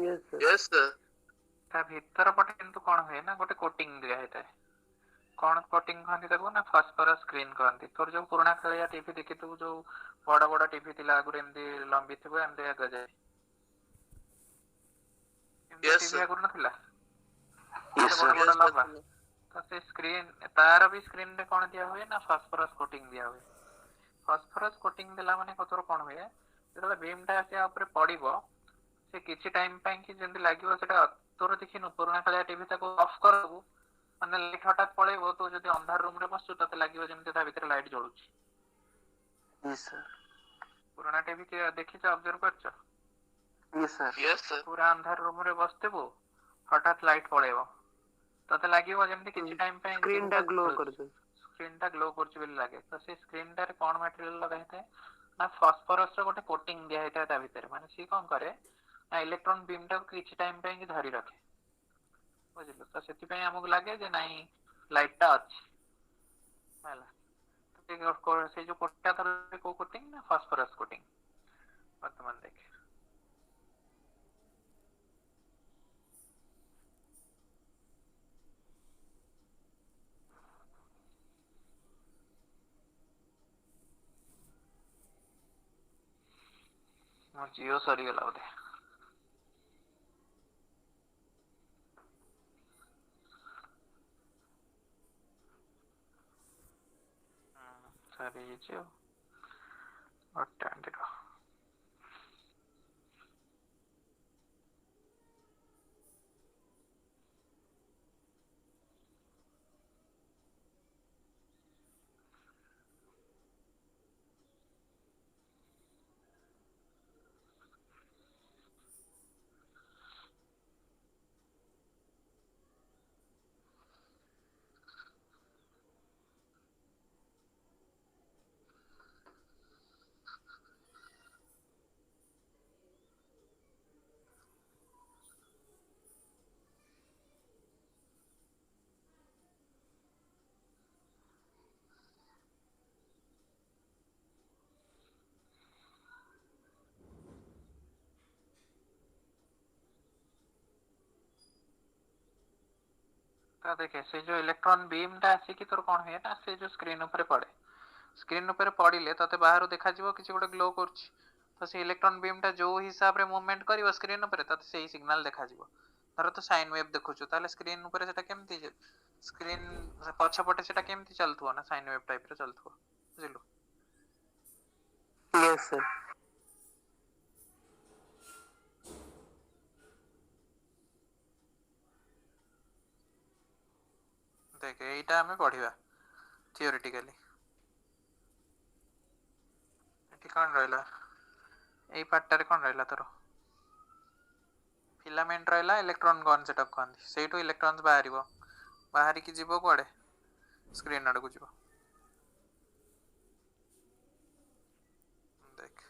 Yes sir. Yes sir. ता भीतर पटे किंतु कोन हुए ना गोटे कोटिंग दिया हेता कौन कोटिंग कहती ताको ना फास्फोरस स्क्रीन कहती तोर जो पुराना कालिया टीवी देखि तू जो बड़ा बड़ा टीवी थिला आगु एमदी लंबी थिबो एमदी आगे जाए एमदी टीवी आगु नथिला यस बड़ा सर। बड़ा लंबा तो से स्क्रीन तार भी स्क्रीन रे कोन दिया हुए ना फास्फोरस कोटिंग दिया हुए फास्फोरस कोटिंग देला माने कतोर कोन हुए जेतले बीम टा आसे ऊपर पड़िबो से किछि टाइम पई कि जेंति लागिवो सेटा तोर देखिनु पुराना कालिया टीवी ताको ऑफ करबो माने लाइट हठात पळेबो तो जदि अंधार रूम रे बसु तते लागिवो जेंति ता भीतर लाइट जळुछि यस सर। पुराना टीवी के देखिछ ऑब्जर्व करछ यस सर। पूरा अंधार रूम रे बसतेबो हठात लाइट पळेबो तते लागिवो जेंति किछि टाइम पई स्क्रीन टा ग्लो कर दे। स्क्रीन टा ग्लो करछ बेले लागे तो से स्क्रीन टा रे कोन मटेरियल लगा हेते ना फास्फोरस रो गोटे कोटिंग दिया हेता ता भीतर माने सी कोन करे ना इलेक्ट्रॉन बीम टा किछि टाइम पई कि धरि रखे बुझिलो तो सेति पई हमकु लागे जे नाही लाइट टा अछि होला तो से जो कोटा तर को कोटिंग ना फास्फोरस कोटिंग वर्तमान देख मोर जियो सरी गला बोधे सरी जियो अटेंड ता देखे से जो इलेक्ट्रॉन बीम टा आसी कि तोर कोन हे ना से जो स्क्रीन ऊपर पड़े स्क्रीन ऊपर पड़िले तते बाहर देखा जिवो किछि गोटे ग्लो करछि तो से इलेक्ट्रॉन बीम टा जो हिसाब रे मूवमेंट करिवो स्क्रीन ऊपर तते सेही सिग्नल देखा जिवो धर तो साइन वेव देखुछु ताले स्क्रीन ऊपर सेटा केमति स्क्रीन पछ पटे सेटा केमति चलथुओ ना साइन वेव टाइप रे चलथुओ बुझिलु यस सर। देख एटा हमें पढ़िबा थियोरेटिकली एटी कोन रहला एई पार्ट रे कोन रहला तोर फिलामेंट रहला इलेक्ट्रॉन गन सेटअप कहंदी सेइटो इलेक्ट्रॉन्स बाहरिबो बाहरी की जीवो कोडे स्क्रीन आड़ को जीवो देख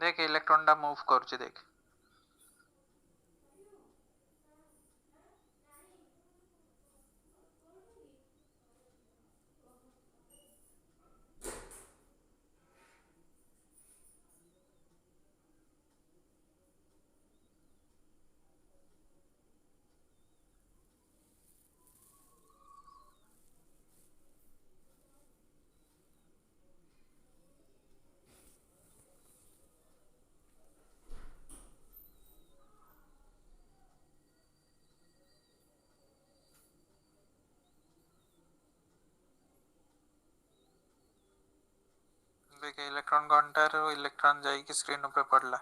देख इलेक्ट्रॉन टा मूव करछि देख देखे इलेक्ट्रॉन घंटार इलेक्ट्रॉन जाइए स्क्रीन ऊपर पड़ला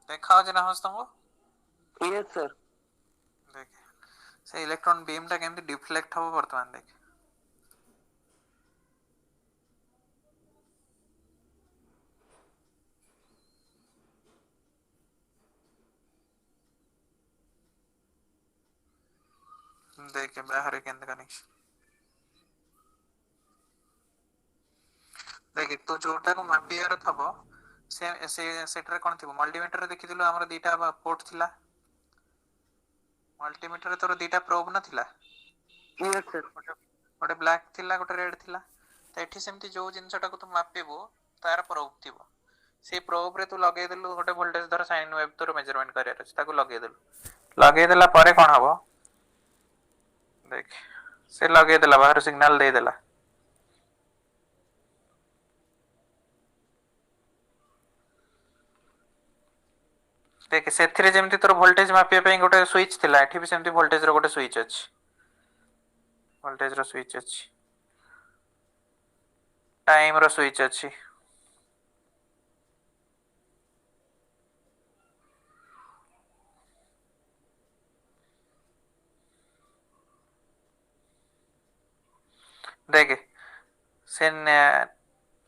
देखा हो ना तुमको यस सर देखे से इलेक्ट्रॉन बीम टा केमती डिफ्लेक्ट हो वर्तमान देखे देखे बाहर केंद्र कनेक्शन देखे तो जोटा को मापियार थबो से सेटरे कोन थिबो मल्टीमीटर देखिथिलो हमर दीटा पोर्ट थिला मल्टीमीटर तोर दीटा प्रोब न थिला यस सर गोटे ब्लैक थिला गोटे रेड थिला तो एठी सेमती जो जिंसटा को तू मापिबो तार प्रोब थिबो से प्रोब रे तू लगे देलु गोटे वोल्टेज धर साइन वेव तोर मेजरमेंट करियर अछि ताको लगे देला परे कोन हबो देख से लगे देला बाहर सिग्नल दे देला देख सेथिरे जेमती तोर वोल्टेज मापिया पे गोटे स्विच थिला एठी भी सेमती वोल्टेज रो गोटे स्विच अछि वोल्टेज रो स्विच अछि टाइम रो स्विच अछि देख से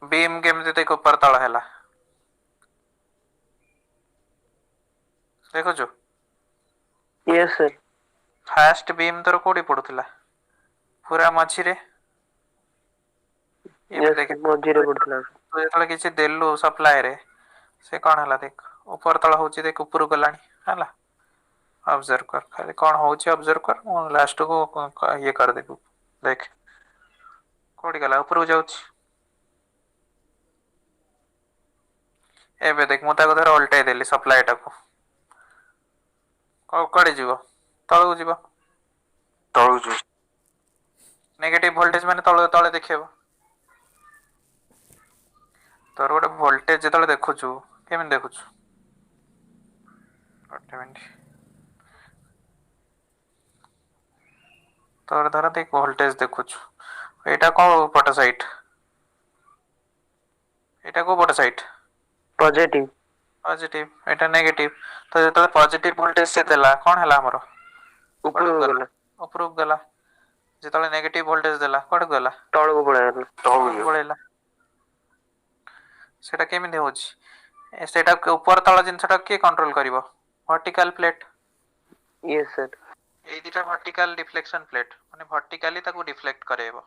बीम केमती देख ऊपर तळ हैला देखो जो यस सर फास्ट बीम तोर कोडी पडुतला पूरा मझी रे ये देख मझिरे पड़ुतला तो जेतले किछि देलु सप्लाई रे से कोन हला देख ऊपर तळ होची देख ऊपर गलानी हला ऑब्जर्व कर खाली कोन होची ऑब्जर्व कर लास्ट को ये कर दे देख कोडी गला ऊपर जाउची एबे देख मु ताको धर उल्टाई देली सप्लाई टाको कोडी जीवो तळु जीवो नेगेटिव वोल्टेज माने तळे तळे देखिबो तोर गोटे वोल्टेज जेतले देखुछु केमिन देखुछु गोटे मिनिट तोर धर देख वोल्टेज देखुछु एटा को पट साइड एटा को पट साइड पॉजिटिव पॉजिटिव एटा नेगेटिव तो जेतले पॉजिटिव वोल्टेज से देला कोन हला हमरो ऊपर गला ऊपर गला जेतले नेगेटिव वोल्टेज देला कोड गला तळ को पळेला पळेला सेटा केमिन होची सेटा ऊपर तळ जिंसटा के कंट्रोल करिवो वर्टिकल प्लेट यस सर ए दिटा वर्टिकल डिफ्लेक्शन प्लेट माने वर्टिकली ताको डिफ्लेक्ट करेबो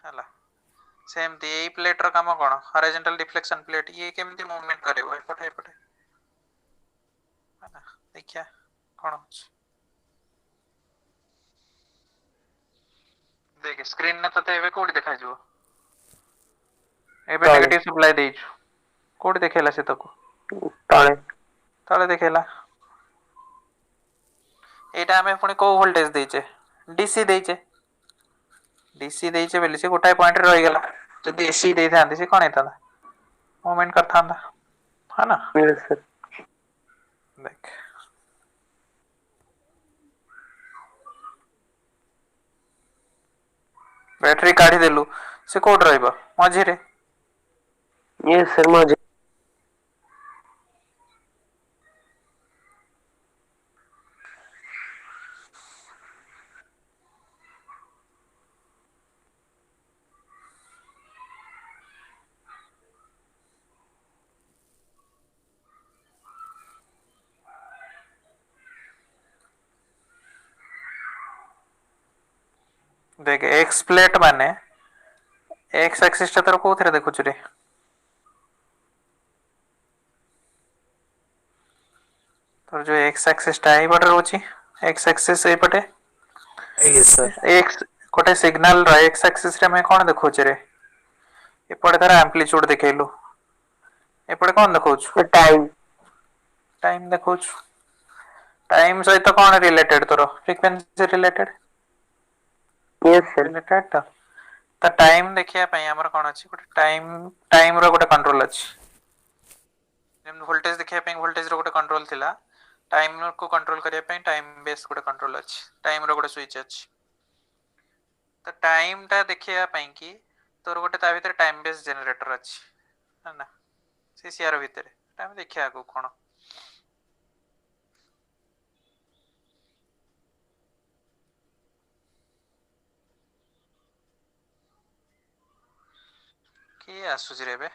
हला सेम दी ए प्लेट रो काम कोन हॉरिजॉन्टल डिफ्लेक्शन प्लेट ये केमती मूवमेंट करेबो एपटे एपटे हला देखिया कोन होची देख स्क्रीन ने तते एबे कोडी देखा जिवो एबे नेगेटिव सप्लाई देइछु कोडी देखेला से तको तळे तळे देखेला एटा हमें पुणी को वोल्टेज देइचे डीसी देइचे डीसी देइचे बेली से गोटाय पॉइंट रे रहि गेला जदी एसी देइ थांदी से कोन हेता मूवमेंट कर थांदा है ना यस सर देख बैटरी काढी देलु से कोड रहइबो मझी रे यस सर मझी देख एक्स प्लेट माने एक्स एक्सिस ता कोथरे देखुछु रे तो जो एक्स एक्सिस टा एपटे रोची एक्स एक्सिस एपटे यस सर एक्स कोटे सिग्नल रा एक्स एक्सिस रे मैं कोन देखुछु रे एपटे तार एम्पलीट्यूड देखेलु एपटे कोन देखुछु टाइम टाइम देखुछु टाइम सहित कोन रिलेटेड तोर frequency related yes sir related त टाइम देखिया पई हमर कोन अछि गोटे टाइम रो गोटे कंट्रोल अछि जेम वोल्टेज देखिया पे वोल्टेज रो गोटे कंट्रोल थिला टाइम को कंट्रोल करिया पे टाइम बेस गोटे कंट्रोल अछि टाइम रो गोटे स्विच अछि तो टाइम टा देखिया पे कि तोर गोटे ता भीतर टाइम बेस जनरेटर अछि है ना से सीआर भीतर टाइम देखिया को कोन के आसुज रे बे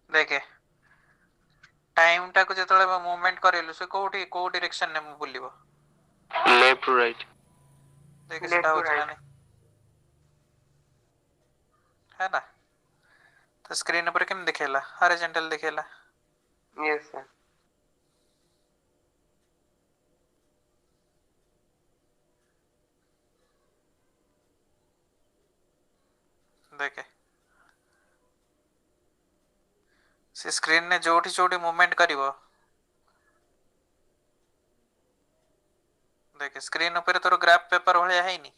देखे टाइम टा को जतले मूवमेंट करेलु से कोठी को डायरेक्शन ने बुलिबो लेफ्ट टू राइट देखे सेटा हो ना नहीं है ना तो स्क्रीन पर केम दिखेला हॉरिजॉन्टल दिखेला यस सर देखे से स्क्रीन ने जोठी जोठी मूवमेंट करिवो देखे स्क्रीन ऊपर तोर ग्राफ पेपर भलिया है नी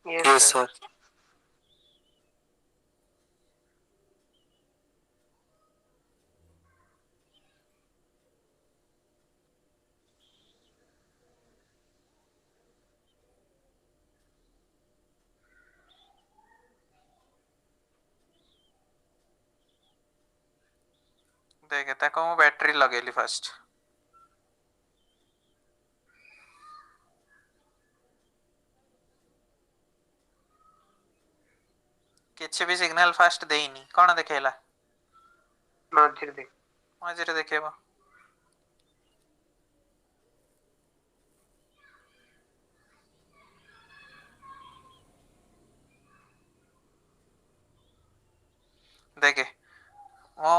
यस सर देखे ताको मु बैटरी लगेली फर्स्ट किछि भी सिग्नल फास्ट देइनी कोन देखेला मझिर देख मझिरे देखेबो देखे ओ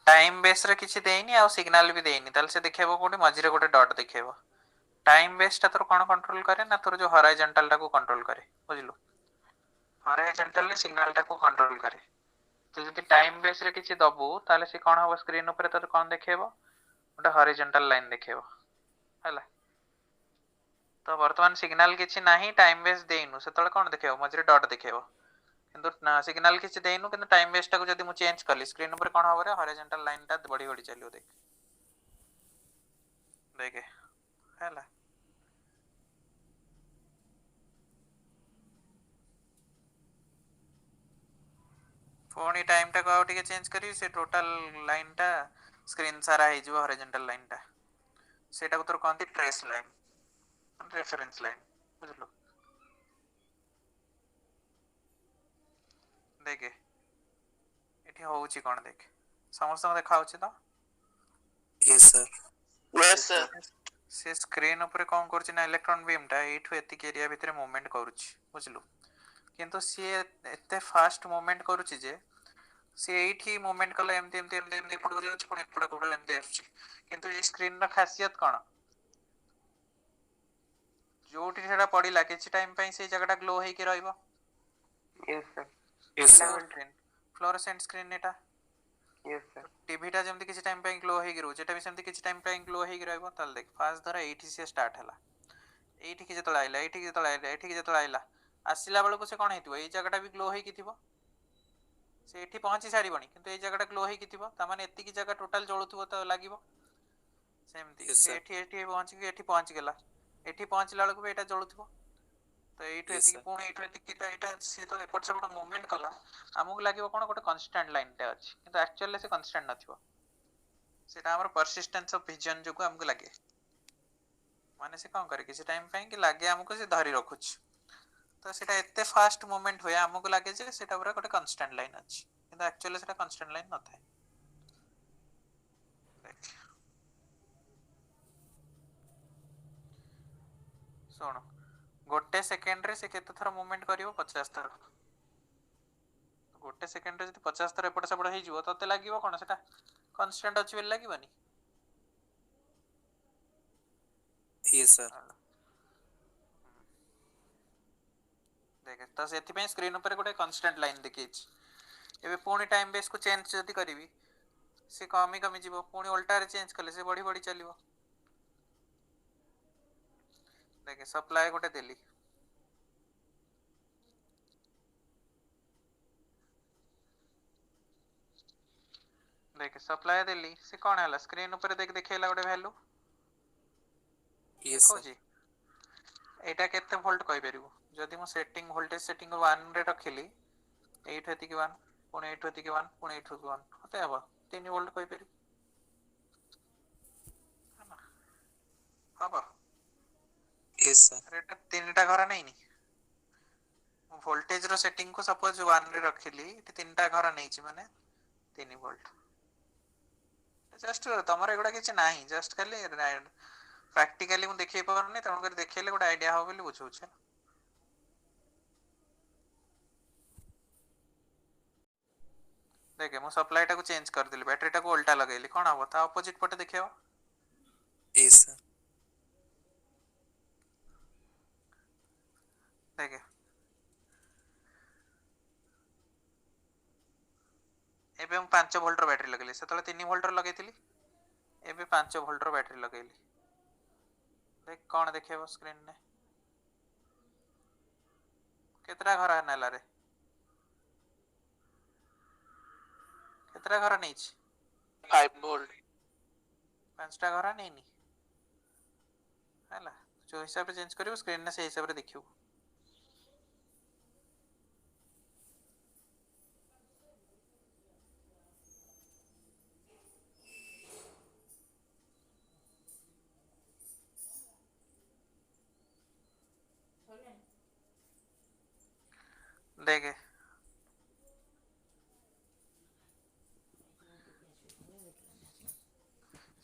टाइम बेस रे किछि देइनी आ सिग्नल भी देइनी तल से देखेबो कोठी मझिरे गोटे डॉट देखेबो टाइम बेस ता तोर कोन कंट्रोल करे ना तोर जो हॉरिजॉन्टल टा को कंट्रोल करे बुझलु हॉरिजॉन्टल ने सिग्नल टा को कंट्रोल करे तो जदि टाइम बेस रे किछि दबु ताले से कोन हो स्क्रीन ऊपर तोर कोन देखेबो गोटे हॉरिजॉन्टल लाइन देखेबो हला तो वर्तमान सिग्नल किछि नाही टाइम बेस देइनु सेतले कोन देखेबो मझिरे डॉट देखेबो किंतु सिग्नल किछि देइनु किंतु टाइम बेस टा को जदि मु चेंज करली स्क्रीन ऊपर कोन होबो रे हॉरिजॉन्टल लाइन टा बढ़ी बढ़ी चलियो देख देखे हला फोनी टाइम टा को आउ टिके चेंज करी से टोटल लाइन टा स्क्रीन सारा हे जो हॉरिजॉन्टल लाइन टा सेटा को तोर कोनती ट्रेस लाइन रेफरेंस लाइन बुझलो देखे एठी होउची कोन देख समस्त देखा होची तो यस सर यस सर से स्क्रीन ऊपर कोन करची ना इलेक्ट्रॉन बीम टा एठु एति एरिया भीतर मूवमेंट करूची बुझलु किंतु सी एते फास्ट मूवमेंट करूची जे से एठी मूवमेंट कला एमती पड़ जाउची पण एपड़ कोड एमती आछी किंतु ए स्क्रीन रा खासियत कोन जोठी सेटा पडिला किछि टाइम पई से जगहटा ग्लो हेकी रहइबो yes sir yes sir fluorescent screen एटा यस सर टीवी टा जेमति किछि टाइम पई ग्लो हेकी रहउ जेटा भी सेमति किछि टाइम पई ग्लो हेकी रहइबो ताल देख फास्ट धरा एठी से स्टार्ट हला एठी के जतला आइला एठी के जतला आइला एठी के जतला आइला आसिला बेलको से कोन हेतिबो ए जगहटा भी ग्लो हेकी थिबो से एठी पहुंची सारिबनी किंतु ए जगहटा ग्लो हेकी थिबो त माने एति की जगह टोटल जळुथिबो त लागिबो सेमति से एठी पहुंच गेला एठी पहुंचला बेलको भी एटा जळुथिबो तो एठु एति पुणी एठु एति त एटा से तो एपट से मूवमेंट कला हमक लागिबो कोन गोटे कांस्टेंट लाइन टा अछि किंतु एक्चुअली से कांस्टेंट नथिबो सेटा हमर परसिस्टेंस ऑफ विजन जो को हमक लागे माने से कोन करे किसी टाइम पई कि लागे हमको से धरि रखुछ तो सेटा एते फास्ट मूवमेंट होया हमको लागे जे सेटा पूरा गोटे कांस्टेंट लाइन अछि किंतु एक्चुअली सेटा कांस्टेंट लाइन न थाए देख सुनो गोटे सेकेंड रे से केते थरा मूवमेंट करिवो 50 थरा गोटे सेकेंड रे जति 50 थरा एपट सेपट हे जिवो तते लागिवो कोन सेटा कांस्टेंट अछि बेल लागिवनी यस सर देखे तो सेति पे स्क्रीन ऊपर गोटे कांस्टेंट लाइन देखिछ ଏବେ ପୁଣି ଟାଇମ ବେସ୍ को चेंज जदि करी से कमी कमी जीव पुणी उल्टा रे चेंज कले से बढ़ी बढ़ी चलो देखे सप्लाई गोटे देली देखे सप्लाई देली से कौन है स्क्रीन ऊपर देख देखला गोटे वैल्यू यस सर देखौची एटा केते वोल्ट कहि परिबो जदि मो सेटिंग वोल्टेज सेटिंग 1 रे रखिली 8 हेती कि 1 पुणी 8 हेती कि 1 पुणी 8 हेती 1 होते हबो 3 वोल्ट कहि परिबो हबो यस सर एटा तीनटा घर नहीं नी वोल्टेज रो सेटिंग को सपोज 1 रे रखिली तीनटा घर नहीं छि माने 3 वोल्ट जस्ट तमर एगुडा किछ नाही जस्ट खाली प्रैक्टिकली मु देखै परनी तण कर देखैले गोटे आईडिया हो बोली बुझौछ देखे मु सप्लाई टा को चेंज कर देली बैटरी टा को उल्टा लगेली कोन हबो ता ऑपोजिट पटे देखियो यस सर देखे एबे हम 5 वोल्ट रो बैटरी लगेली सेतले 3 वोल्ट रो लगेतिली एबे 5 वोल्ट रो बैटरी लगेली देख कोन देखियो स्क्रीन ने केतरा घर नेला रे केतरा घर नहीं छि 5 वोल्ट 5टा घर नहीं नी हैला जो हिसाब से चेंज करियो स्क्रीन ने से हिसाब रे देखियो देखे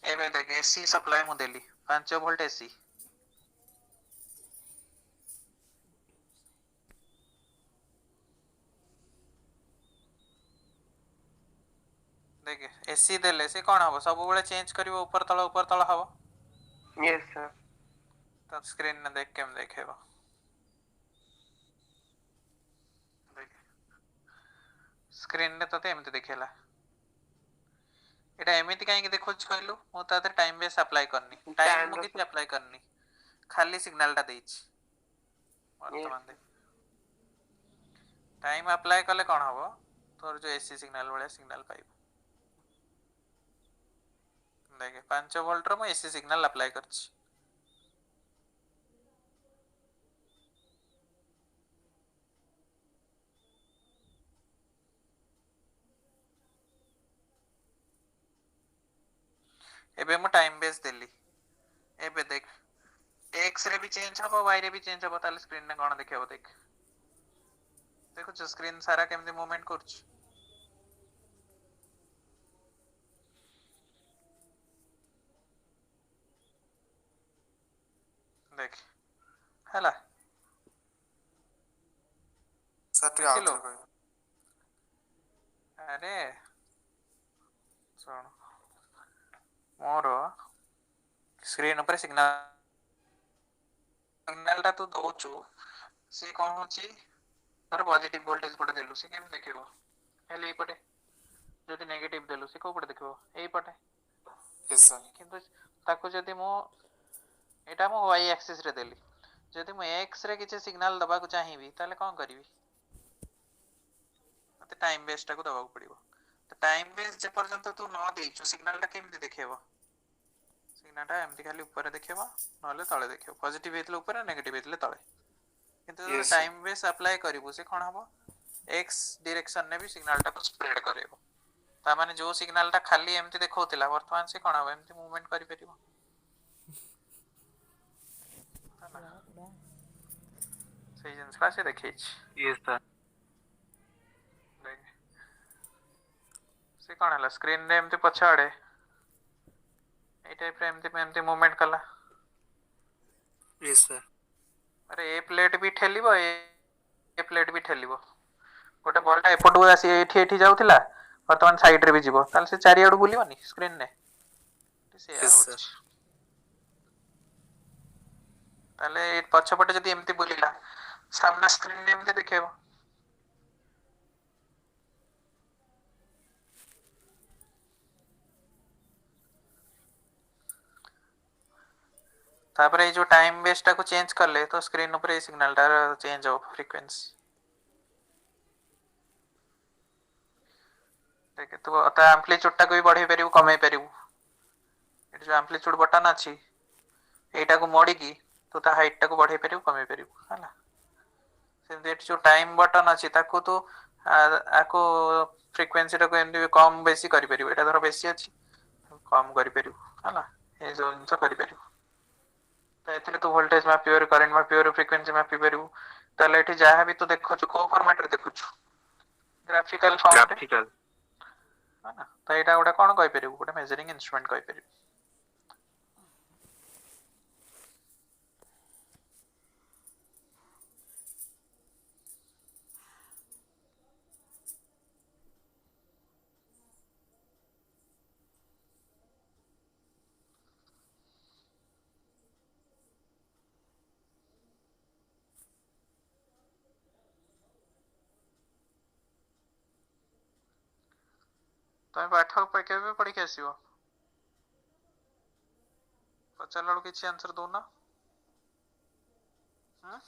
एबे देखे एसी सप्लाई मु देली 5 वोल्ट एसी देखे एसी देले से कोन हबो सब बेले चेंज करिवो ऊपर तळ हबो यस सर तब स्क्रीन ने देख केम देखेबो स्क्रीन ने तते एमते देखेला एटा एमिति काहे कि देखो कहलु मु ताते टाइम बेस अप्लाई करनी टाइम मु किछ अप्लाई करनी खाली सिग्नल टा देछि वर्तमान दे टाइम अप्लाई कले कोन हबो तोर जो एसी सिग्नल वाला सिग्नल पाइबो देखे 5 वोल्ट रो मु एसी सिग्नल अप्लाई करछि एबे मु टाइम बेस देली एबे देख एक्स रे भी चेंज हबो वाई रे भी चेंज हबो ताले स्क्रीन ने कोन देखियो देख देखो जो स्क्रीन सारा केमते मूवमेंट करछ देख हला सर देखिलो अरे सुन मोर स्क्रीन ऊपर सिग्नल टा तू दउचु से कोन होची तर पॉजिटिव वोल्टेज पटे देलु से केम देखिबो हेले ए पटे जदि नेगेटिव देलु से को पटे देखिबो ए पटे यस सर किंतु ताको जदि मो एटा मो y एक्सिस रे देली जदि मो x रे किछ सिग्नल दबा को चाहिबी ताले कोन करबी मते टाइम बेस टा को दबा को पड़िबो तो टाइम बेस जे पर्यंत तू न देइछु सिग्नल टा केमति देखेबो सिग्नल टा एमति खाली ऊपर देखेबो नले तळे देखेबो पॉजिटिव हेतले ऊपर नेगेटिव हेतले तळे किंतु टाइम बेस अप्लाई करिवो से कोन हबो x डायरेक्शन ने भी सिग्नल टा को स्प्रेड करेबो ता माने जो सिग्नल टा खाली एमति देखौतिला वर्तमान से कोन हबो एमति मूवमेंट करि परिबो सही जिनस से देखैछ यस सर से कोन हला स्क्रीन रे एमति पछाडे ए टाइप रे एमति मूवमेंट कला यस सर अरे ए प्लेट भी ठेलिबो ए प्लेट भी ठेलिबो गोटे बॉलटा एपटू आसी एठी एठी जाउतिला वर्तमान साइड रे भी जीवो ताल से चारि आडू बुलिबोनी स्क्रीन ने से यस होछ सर ताले पछपटे जदी एमति बुलिला सामना स्क्रीन ने एमति देखेबो तापर ये जो टाइम बेस टाको चेंज करले तो स्क्रीन ऊपर सिग्नल टा चेंज हो फ्रीक्वेंसी देखे तो एम्पलीट्यूड टाको भी बढ़ाई पारिबु कमाई पारिबु ये जो एम्पलीट्यूड बटन अछि एटा को मोड़ी की तो ता हाइट टाको बढ़ाई पारिबु कमाई पारिबु हला से जो टाइम बटन अछि ताको तो आको फ्रीक्वेंसी टाको एमदी कम बेसी करि पारिबु एटा धर बेसी अछि कम करि पारिबु हला ए जो जिंस करि पारिबु तो एथिले तो वोल्टेज मापि पारिबु करंट मापि पारिबु फ्रीक्वेंसी मापि पारिबु ताले एठी जाहा भी तो देखो को फॉर्मेट रे देखु ग्राफिकल फॉर्म रे ग्राफिकल हना तो एटा गोटे कोन कहि पारिबु गोटे मेजरिंग इंस्ट्रूमेंट कहि पारिबु तमे पाठ केबे पढ़ी के आसीबो पचार लड़ किछि आंसर दो ना हां